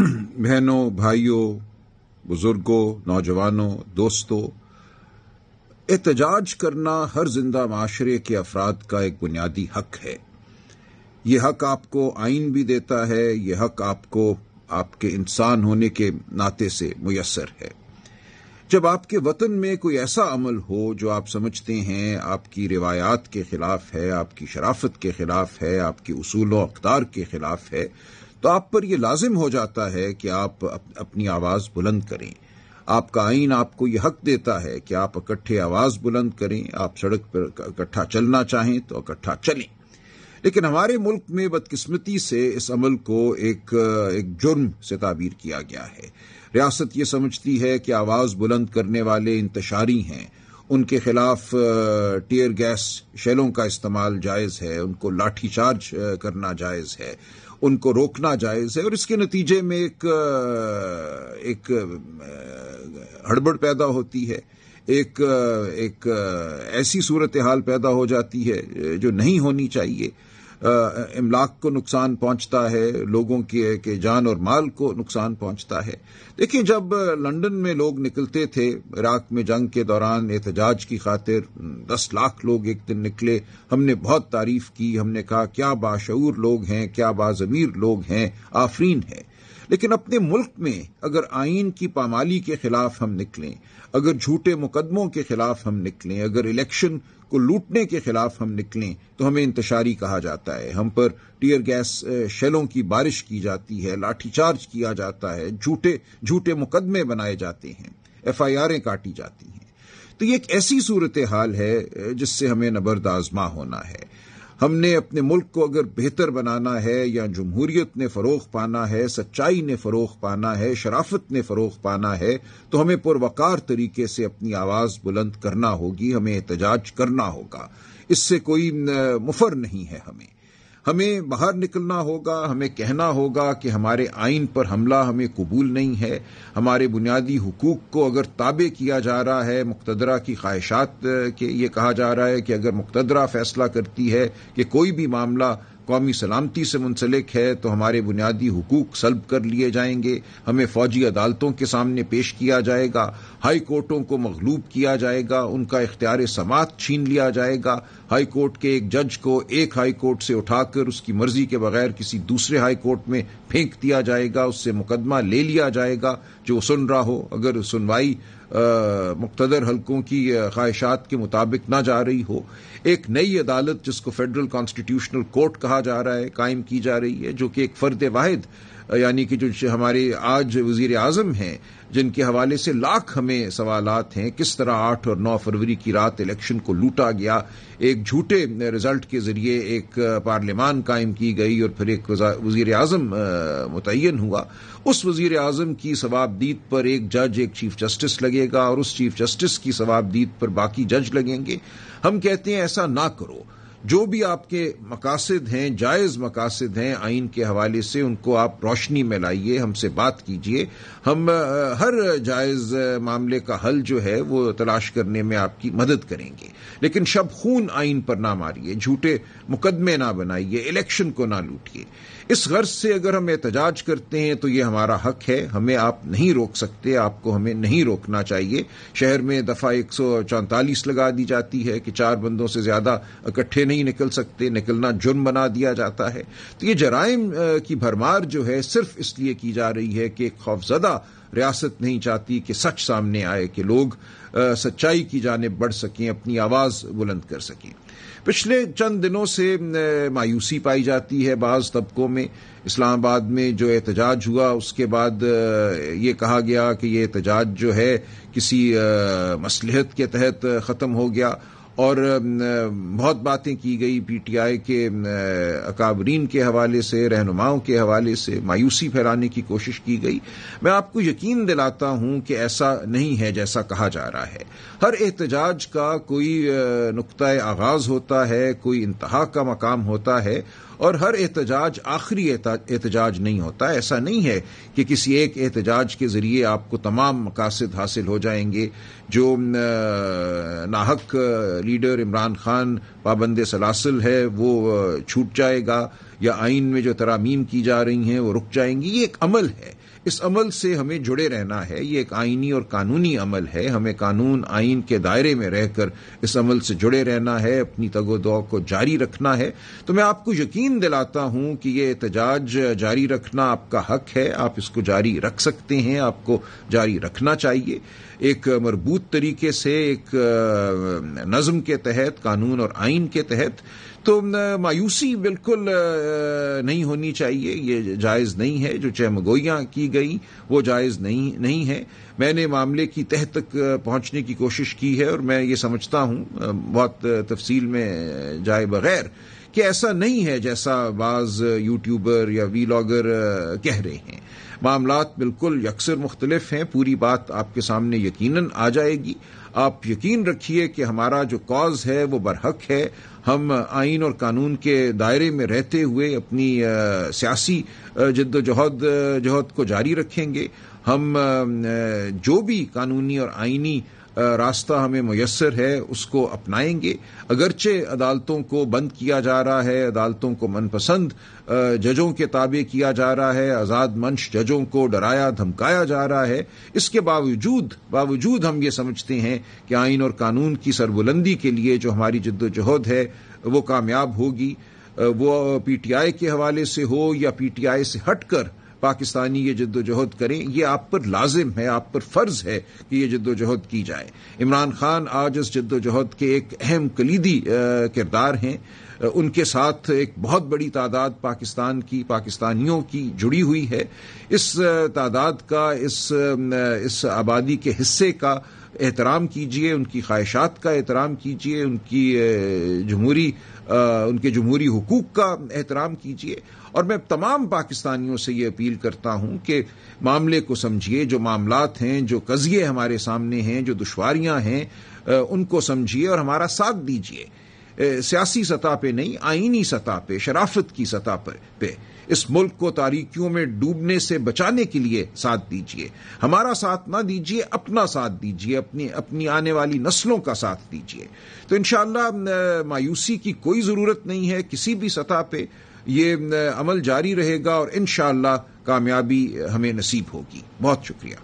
بہنوں، بھائیوں، بزرگوں، نوجوانوں، دوستوں، احتجاج کرنا ہر زندہ معاشرے کے افراد کا ایک بنیادی حق ہے۔ یہ حق آپ کو آئین بھی دیتا ہے، یہ حق آپ کو آپ کے انسان ہونے کے ناطے سے میسر ہے۔ جب آپ کے وطن میں کوئی ایسا عمل ہو جو آپ سمجھتے ہیں آپ کی روایات کے خلاف ہے، آپ کی شرافت کے خلاف ہے، آپ کے اصول و اقدار کے خلاف ہے، تو آپ پر یہ لازم ہو جاتا ہے کہ آپ اپنی آواز بلند کریں۔ آپ کا آئین آپ کو یہ حق دیتا ہے کہ آپ اکٹھے آواز بلند کریں، آپ سڑک پر اکٹھا چلنا چاہیں تو اکٹھا چلیں۔ لیکن ہمارے ملک میں بدقسمتی سے اس عمل کو ایک جرم سے تعبیر کیا گیا ہے۔ ریاست یہ سمجھتی ہے کہ آواز بلند کرنے والے انتشاری ہیں، ان کے خلاف ٹیئر گیس شیلوں کا استعمال جائز ہے، ان کو لاٹھی چارج کرنا جائز ہے، ان کو روکنا جائز ہے، اور اس کے نتیجے میں ایک ہڑبڑ پیدا ہوتی ہے، ایک ایسی صورتحال پیدا ہو جاتی ہے جو نہیں ہونی چاہیے۔ املاک کو نقصان پہنچتا ہے، لوگوں کے جان اور مال کو نقصان پہنچتا ہے۔ دیکھیں، جب لندن میں لوگ نکلتے تھے عراق میں جنگ کے دوران احتجاج کی خاطر، 10 لاکھ لوگ ایک دن نکلے، ہم نے بہت تعریف کی، ہم نے کہا کیا باشعور لوگ ہیں، کیا باضمیر لوگ ہیں، آفرین ہے۔ لیکن اپنے ملک میں اگر آئین کی پامالی کے خلاف ہم نکلیں، اگر جھوٹے مقدموں کے خلاف ہم نکلیں، اگر الیکشن کو لوٹنے کے خلاف ہم نکلیں تو ہمیں انتشاری کہا جاتا ہے، ہم پر ٹیئر گیس شیلوں کی بارش کی جاتی ہے، لاٹھی چارج کیا جاتا ہے، جھوٹے مقدمے بنائے جاتے ہیں، FIRیں کاٹی جاتی ہیں۔ تو یہ ایک ایسی صورتحال ہے جس سے ہمیں نبرد آزما ہونا ہے۔ ہم نے اپنے ملک کو اگر بہتر بنانا ہے، یا جمہوریت نے فروغ پانا ہے، سچائی نے فروغ پانا ہے، شرافت نے فروغ پانا ہے، تو ہمیں پروقار طریقے سے اپنی آواز بلند کرنا ہوگی، ہمیں احتجاج کرنا ہوگا۔ اس سے کوئی مفر نہیں ہے۔ ہمیں باہر نکلنا ہوگا، ہمیں کہنا ہوگا کہ ہمارے آئین پر حملہ ہمیں قبول نہیں ہے، ہمارے بنیادی حقوق کو اگر تابع کیا جا رہا ہے مقتدرہ کی خواہشات کے، یہ کہا جا رہا ہے کہ اگر مقتدرہ فیصلہ کرتی ہے کہ کوئی بھی معاملہ قومی سلامتی سے منسلک ہے تو ہمارے بنیادی حقوق سلب کر لیے جائیں گے، ہمیں فوجی عدالتوں کے سامنے پیش کیا جائے گا، ہائی کورٹوں کو مغلوب کیا جائے گا، ان کا اختیار سماعت چھین لیا جائے گا، ہائی کورٹ کے ایک جج کو ایک ہائی کورٹ سے اٹھا کر اس کی مرضی کے بغیر کسی دوسرے ہائی کورٹ میں پھینک دیا جائے گا، اس سے مقدمہ لے لیا جائے گا جو سن رہا ہو، اگر سنوائی مقتدر حلقوں کی خواہشات کے مطابق نہ جا رہی ہو۔ ایک نئی عدالت جس کو فیڈرل کانسٹیٹیوشنل کورٹ کہا جا رہا ہے قائم کی جا رہی ہے، جو کہ ایک فرد واحد، یعنی کہ جو ہمارے آج وزیر اعظم ہیں جن کے حوالے سے لاکھ ہمیں سوالات ہیں، کس طرح 8 اور 9 فروری کی رات الیکشن کو لوٹا گیا، ایک جھوٹے رزلٹ کے ذریعے ایک پارلیمان قائم کی گئی اور پھر ایک وزیر اعظم متعین ہوا۔ اس وزیر اعظم کی ثوابدید پر ایک جج، ایک چیف جسٹس لگے گا، اور اس چیف جسٹس کی ثوابدید پر باقی جج لگیں گے۔ ہم کہتے ہیں ایسا نہ کرو۔ جو بھی آپ کے مقاصد ہیں، جائز مقاصد ہیں آئین کے حوالے سے، ان کو آپ روشنی میں لائیے، ہم سے بات کیجیے، ہم ہر جائز معاملے کا حل جو ہے وہ تلاش کرنے میں آپ کی مدد کریں گے، لیکن شب خون آئین پر نہ ماریے، جھوٹے مقدمے نہ بنائیے، الیکشن کو نہ لوٹیے۔ اس غرض سے اگر ہم احتجاج کرتے ہیں تو یہ ہمارا حق ہے، ہمیں آپ نہیں روک سکتے، آپ کو ہمیں نہیں روکنا چاہیے۔ شہر میں دفعہ 144 لگا دی جاتی ہے کہ 4 بندوں سے زیادہ اکٹھے نہیں نکل سکتے، نکلنا جرم بنا دیا جاتا ہے۔ تو یہ جرائم کی بھرمار جو ہے صرف اس لیے کی جا رہی ہے کہ ایک خوفزدہ ریاست نہیں چاہتی کہ سچ سامنے آئے، کہ لوگ سچائی کی جانب بڑھ سکیں، اپنی آواز بلند کر سکیں۔ پچھلے چند دنوں سے مایوسی پائی جاتی ہے بعض طبقوں میں۔ اسلام آباد میں جو احتجاج ہوا اس کے بعد یہ کہا گیا کہ یہ احتجاج جو ہے کسی مصلحت کے تحت ختم ہو گیا، اور بہت باتیں کی گئی PTI کے اکابرین کے حوالے سے، رہنماؤں کے حوالے سے مایوسی پھیلانے کی کوشش کی گئی۔ میں آپ کو یقین دلاتا ہوں کہ ایسا نہیں ہے جیسا کہا جا رہا ہے۔ ہر احتجاج کا کوئی نقطۂ آغاز ہوتا ہے، کوئی انتہا کا مقام ہوتا ہے، اور ہر احتجاج آخری احتجاج نہیں ہوتا۔ ایسا نہیں ہے کہ کسی ایک احتجاج کے ذریعے آپ کو تمام مقاصد حاصل ہو جائیں گے۔ جو ناحق لیڈر عمران خان پابند سلاسل ہے وہ چھوٹ جائے گا، یا آئین میں جو ترامیم کی جا رہی ہیں وہ رک جائیں گی. یہ ایک عمل ہے, اس عمل سے ہمیں جڑے رہنا ہے. یہ ایک آئینی اور قانونی عمل ہے. ہمیں قانون آئین کے دائرے میں رہ کر اس عمل سے جڑے رہنا ہے, اپنی تگ و دو کو جاری رکھنا ہے. تو میں آپ کو یقین دلاتا ہوں کہ یہ احتجاج جاری رکھنا آپ کا حق ہے. آپ اس کو جاری رکھ سکتے ہیں, آپ کو جاری رکھنا چاہیے ایک مربوط طریقے سے, ایک نظم کے تحت, قانون اور آئین کے تحت. تو مایوسی بالکل نہیں ہونی چاہیے, یہ جائز نہیں ہے. جو چہمگوئیاں کی گئی وہ جائز نہیں ہے. میں نے معاملے کی تہ تک پہنچنے کی کوشش کی ہے اور میں یہ سمجھتا ہوں بہت تفصیل میں جائے بغیر کہ ایسا نہیں ہے جیسا بعض یوٹیوبر یا ویلاگر کہہ رہے ہیں. معاملات بالکل یکسر مختلف ہیں. پوری بات آپ کے سامنے یقیناً آ جائے گی. آپ یقین رکھیے کہ ہمارا جو کاز ہے وہ برحق ہے. ہم آئین اور قانون کے دائرے میں رہتے ہوئے اپنی سیاسی جد و جہد کو جاری رکھیں گے. ہم جو بھی قانونی اور آئینی راستہ ہمیں میسر ہے اس کو اپنائیں گے. اگرچہ عدالتوں کو بند کیا جا رہا ہے, عدالتوں کو من پسند ججوں کے تابع کیا جا رہا ہے, آزاد منش ججوں کو ڈرایا دھمکایا جا رہا ہے, اس کے باوجود ہم یہ سمجھتے ہیں کہ آئین اور قانون کی سربلندی کے لیے جو ہماری جد و جہد ہے وہ کامیاب ہوگی. وہ پی ٹی آئی کے حوالے سے ہو یا پی ٹی آئی سے ہٹ کر پاکستانی یہ جد و جہد کریں, یہ آپ پر لازم ہے, آپ پر فرض ہے کہ یہ جد و جہد کی جائے. عمران خان آج اس جد و جہد کے ایک اہم کلیدی کردار ہیں. ان کے ساتھ ایک بہت بڑی تعداد پاکستانیوں کی جڑی ہوئی ہے. اس تعداد کا, اس آبادی کے حصے کا احترام کیجیے, ان کی خواہشات کا احترام کیجیے, ان کے جمہوری حقوق کا احترام کیجیے. اور میں تمام پاکستانیوں سے یہ اپیل کرتا ہوں کہ معاملے کو سمجھیے. جو معاملات ہیں, جو قضیے ہمارے سامنے ہیں, جو دشواریاں ہیں, ان کو سمجھیے اور ہمارا ساتھ دیجیے. سیاسی سطح پہ نہیں, آئینی سطح پہ, شرافت کی سطح پہ اس ملک کو تاریکیوں میں ڈوبنے سے بچانے کے لیے ساتھ دیجیے. ہمارا ساتھ نہ دیجیے, اپنا ساتھ دیجیے, اپنی آنے والی نسلوں کا ساتھ دیجیے. تو انشاءاللہ مایوسی کی کوئی ضرورت نہیں ہے. کسی بھی سطح پہ یہ عمل جاری رہے گا اور انشاءاللہ کامیابی ہمیں نصیب ہوگی. بہت شکریہ.